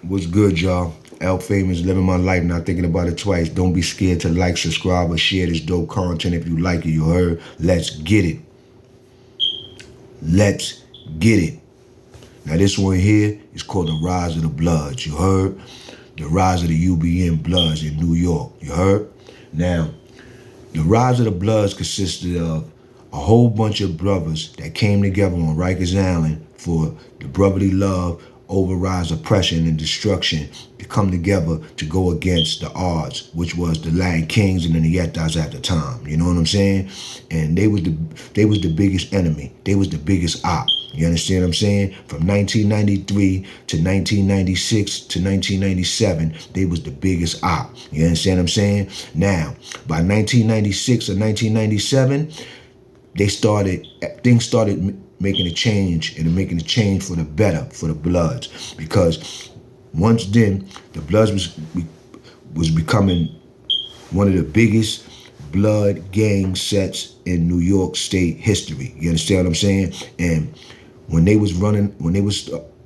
What's good, y'all? L Famous, living my life, not thinking about it twice. Don't be scared to like, subscribe, or share this dope content if you like it. You heard? Let's get it. Let's get it. Now, this one here is called The Rise of the Bloods. You heard? The Rise of the UBN Bloods in New York. You heard? Now, the Rise of the Bloods consisted of a whole bunch of brothers that came together on Rikers Island for the brotherly love, overrides oppression and destruction, to come together to go against the odds, which was the Latin Kings and the Nietas at the time. You know what I'm saying? And they was the biggest enemy. They was the biggest op. You understand what I'm saying? From 1993 to 1996 to 1997, they was the biggest op. You understand what I'm saying? Now, by 1996 or 1997, things started making a change, and making a change for the better for the Bloods, because once then the Bloods was becoming one of the biggest blood gang sets in New York State history. You understand what I'm saying? And when they was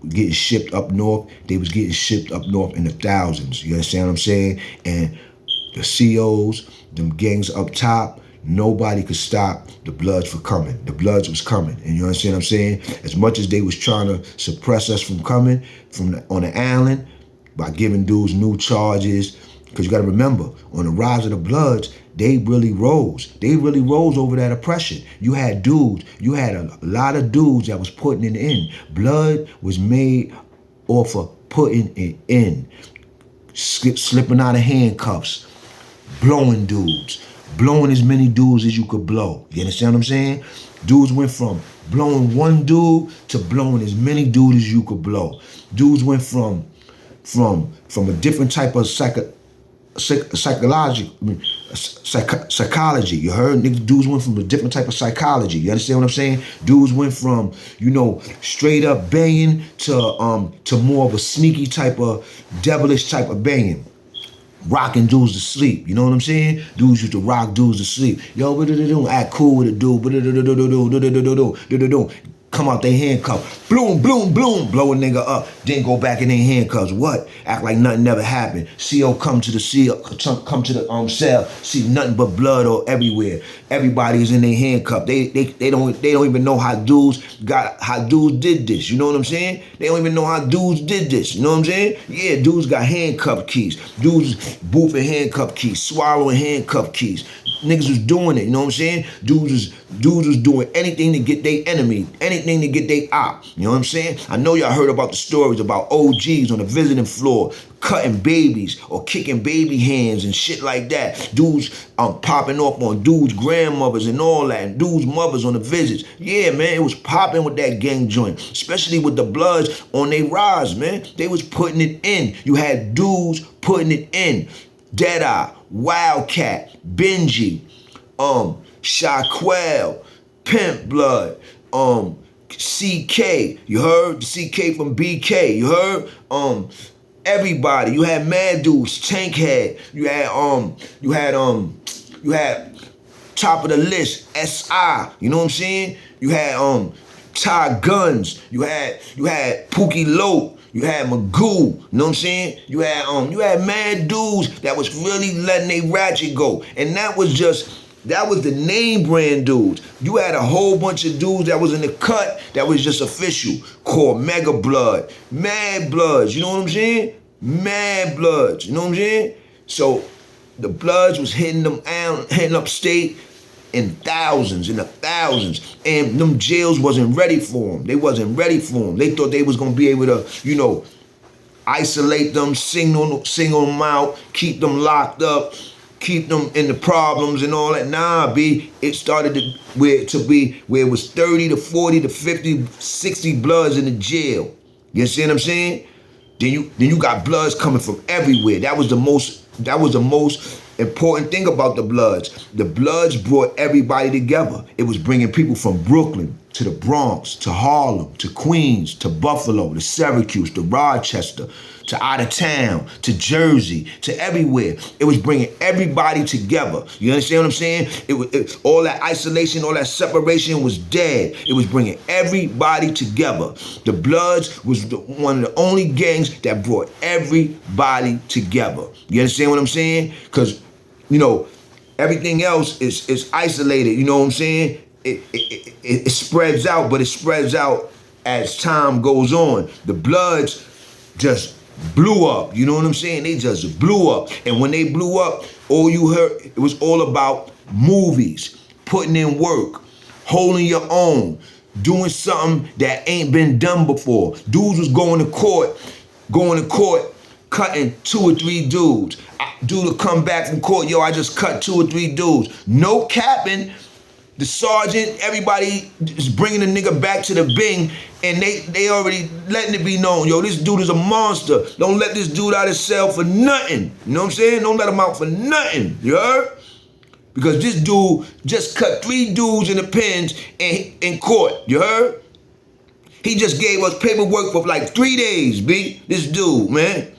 getting shipped up north, they was getting shipped up north in the thousands. You understand what I'm saying? And the COs, them gangs up top, nobody could stop the Bloods from coming. The Bloods was coming. And you understand what I'm saying? As much as they was trying to suppress us from coming on the island by giving dudes new charges, because you got to remember, on the Rise of the Bloods, they really rose. They really rose over that oppression. You had a lot of dudes that was putting it in. Blood was made off of putting it in. Slipping out of handcuffs, blowing dudes. Blowing as many dudes as you could blow. You understand what I'm saying? Dudes went from blowing one dude to blowing as many dudes as you could blow. Dudes went from a different type of psychology. You heard? Dudes went from a different type of psychology. You understand what I'm saying? Dudes went from, straight up banging to more of a sneaky type of devilish type of banging. Rocking dudes to sleep. You know what I'm saying? Dudes used to rock dudes to sleep. Yo, act cool with a dude. Come out they handcuffs. Bloom, bloom, bloom. Blow a nigga up. Then go back in their handcuffs. What? Act like nothing never happened. CO come to the cell. See nothing but blood all everywhere. Everybody's in their handcuff. They don't even know how dudes did this. You know what I'm saying? They don't even know how dudes did this. You know what I'm saying? Yeah, dudes got handcuff keys. Dudes boofing handcuff keys, swallowing handcuff keys. Niggas was doing it, you know what I'm saying? Dudes was doing anything to get their enemy, anything to get their op. You know what I'm saying? I know y'all heard about the stories about OGs on the visiting floor cutting babies or kicking baby hands and shit like that. Dudes popping off on dudes' grandmothers and all that, and dudes' mothers on the visits. Yeah, man, it was popping with that gang joint, especially with the Bloods on their rise, man. They was putting it in. You had dudes putting it in. Deadeye, Wildcat, Benji, Shaquelle, Pimp Blood, CK, you heard? CK from BK, you heard? Everybody, you had mad dudes, Tank Head, you had top of the list, SI, you know what I'm saying? You had Ty Guns, you had Pookie Lope, you had Magoo, you know what I'm saying? You had mad dudes that was really letting they ratchet go. And that was the name brand dudes. You had a whole bunch of dudes that was in the cut that was just official, called Mega Blood, Mad Bloods, you know what I'm saying? Mad Bloods, you know what I'm saying? So the Bloods was hitting upstate in the thousands. And them jails wasn't ready for them. They wasn't ready for them. They thought they was going to be able to, isolate them, single them out, keep them locked up, keep them in the problems and all that. Nah, B, it started where it was 30 to 40 to 50, 60 Bloods in the jail. You see what I'm saying? Then you got Bloods coming from everywhere. That was the most important thing about the Bloods. The Bloods brought everybody together. It was bringing people from Brooklyn, to the Bronx, to Harlem, to Queens, to Buffalo, to Syracuse, to Rochester, to out of town, to Jersey, to everywhere. It was bringing everybody together. You understand what I'm saying? All that isolation, all that separation was dead. It was bringing everybody together. The Bloods was one of the only gangs that brought everybody together. You understand what I'm saying? Because, you know, everything else is isolated. You know what I'm saying? It spreads out, but it spreads out as time goes on. The Bloods just blew up. You know what I'm saying? They just blew up. And when they blew up, all you heard, it was all about movies, putting in work, holding your own, doing something that ain't been done before. Dudes was going to court, cutting 2 or 3 dudes. Dude would come back from court, yo, I just cut 2 or 3 dudes. No capping. The sergeant, everybody is bringing the nigga back to the Bing, and they already letting it be known, yo, this dude is a monster. Don't let this dude out of his cell for nothing. You know what I'm saying? Don't let him out for nothing, you heard? Because this dude just cut 3 dudes in the pens in court, you heard? He just gave us paperwork for like 3 days, B, this dude, man.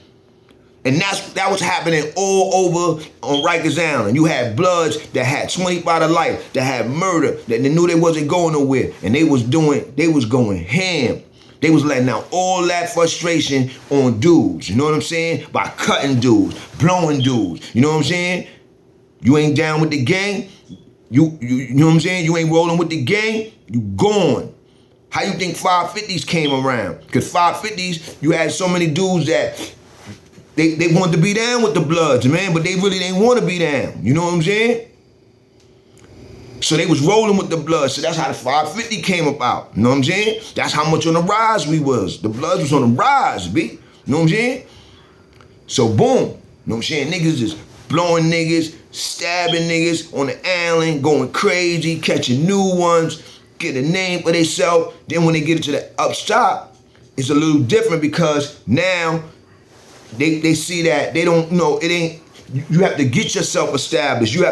And that was happening all over on Rikers Island. You had Bloods that had 25 to life, that had murder, that they knew they wasn't going nowhere. And they was going ham. They was letting out all that frustration on dudes, you know what I'm saying? By cutting dudes, blowing dudes, you know what I'm saying? You ain't down with the gang, you know what I'm saying? You ain't rolling with the gang, you gone. How you think 550s came around? Because 550s, you had so many dudes that They wanted to be down with the Bloods, man, but they really didn't want to be down. You know what I'm saying? So they was rolling with the Bloods. So that's how the 550 came about. You know what I'm saying? That's how much on the rise we was. The Bloods was on the rise, B. You know what I'm saying? So boom. You know what I'm saying? Niggas just blowing niggas, stabbing niggas on the island, going crazy, catching new ones, get a name for themselves. Then when they get into the upstop, it's a little different because now they see that they don't know it ain't. You have to get yourself established. You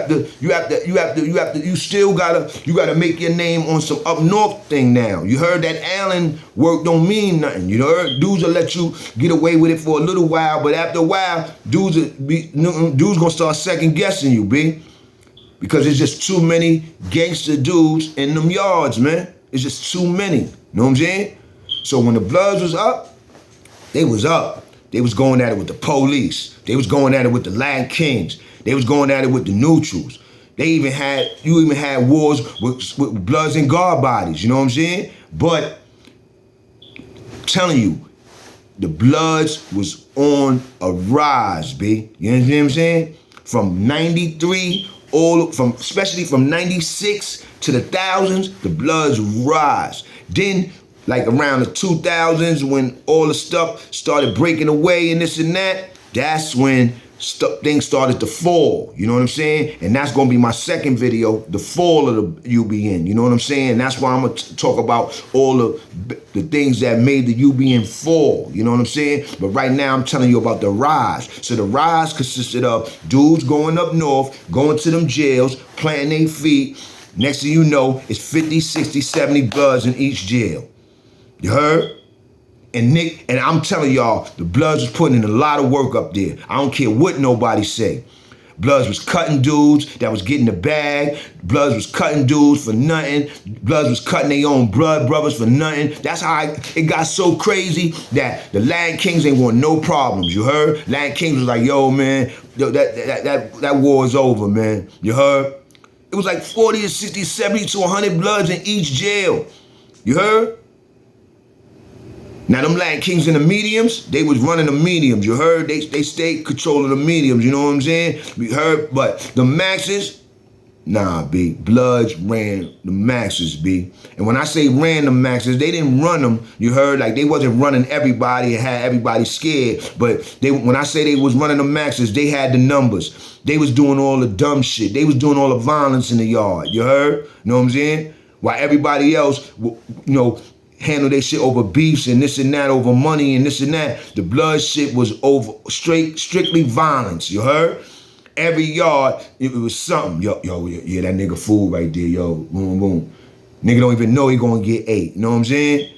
still gotta make your name on some up north thing now. You heard that Allen work don't mean nothing. You heard dudes will let you get away with it for a little while, but after a while, dudes gonna start second guessing you, B. Because it's just too many gangster dudes in them yards, man. It's just too many. You know what I'm saying? So when the Bloods was up, they was up. They was going at it with the police. They was going at it with the Land Kings. They was going at it with the neutrals. You even had wars with Bloods and guard bodies, you know what I'm saying? But I'm telling you, the Bloods was on a rise, B. You understand what I'm saying? From 93, especially from 96 to the thousands, the Bloods rise. Then like around the 2000s when all the stuff started breaking away and this and that, that's when things started to fall, you know what I'm saying? And that's gonna be my second video, the fall of the UBN, you know what I'm saying? That's why I'm gonna talk about all the things that made the UBN fall, you know what I'm saying? But right now I'm telling you about the rise. So the rise consisted of dudes going up north, going to them jails, planting their feet. Next thing you know, it's 50, 60, 70 Bloods in each jail. You heard? And I'm telling y'all, the Bloods was putting in a lot of work up there. I don't care what nobody say. Bloods was cutting dudes that was getting the bag. Bloods was cutting dudes for nothing. Bloods was cutting their own blood brothers for nothing. That's how it got so crazy that the Land Kings ain't want no problems, you heard? Land Kings was like, yo, man, that war is over, man. You heard? It was like 40 to 60, 70 to 100 Bloods in each jail. You heard? Now, them Land Kings and the mediums, they was running the mediums, you heard? They stayed controlling the mediums, you know what I'm saying? We heard, but the maxes, nah, B. Bloods ran the maxes, B. And when I say ran the maxes, they didn't run them, you heard? Like, they wasn't running everybody and had everybody scared. But when I say they was running the maxes, they had the numbers. They was doing all the dumb shit. They was doing all the violence in the yard, you heard? You know what I'm saying? While everybody else, you know, handle their shit over beefs and this and that, over money and this and that. The Blood shit was over strictly violence, you heard? Every yard, it was something. Yo, yeah, that nigga fool right there, yo, boom, boom. Nigga don't even know he gonna get 8. You know what I'm saying?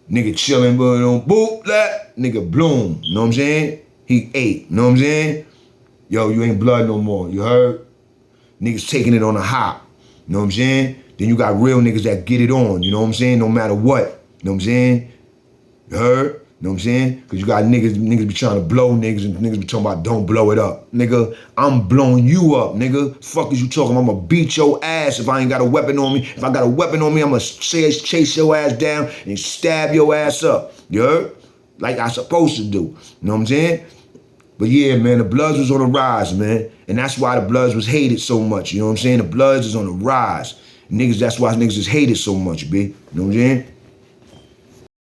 Nigga chilling, but don't boop that. Nigga bloom. You know what I'm saying? He 8. You know what I'm saying? Yo, you ain't blood no more. You heard? Niggas taking it on a hop. You know what I'm saying? Then you got real niggas that get it on. You know what I'm saying? No matter what. You know what I'm saying? You heard? You know what I'm saying? Because you got niggas be trying to blow niggas and niggas be talking about don't blow it up. Nigga, I'm blowing you up, nigga. Fuck is you talking? I'm gonna beat your ass if I ain't got a weapon on me. If I got a weapon on me, I'm gonna chase your ass down and stab your ass up. You heard? Like I supposed to do. You know what I'm saying? But yeah, man, the Bloods was on the rise, man. And that's why the Bloods was hated so much. You know what I'm saying? The Bloods is on the rise. Niggas, that's why niggas is hated so much, B. You know what I'm saying?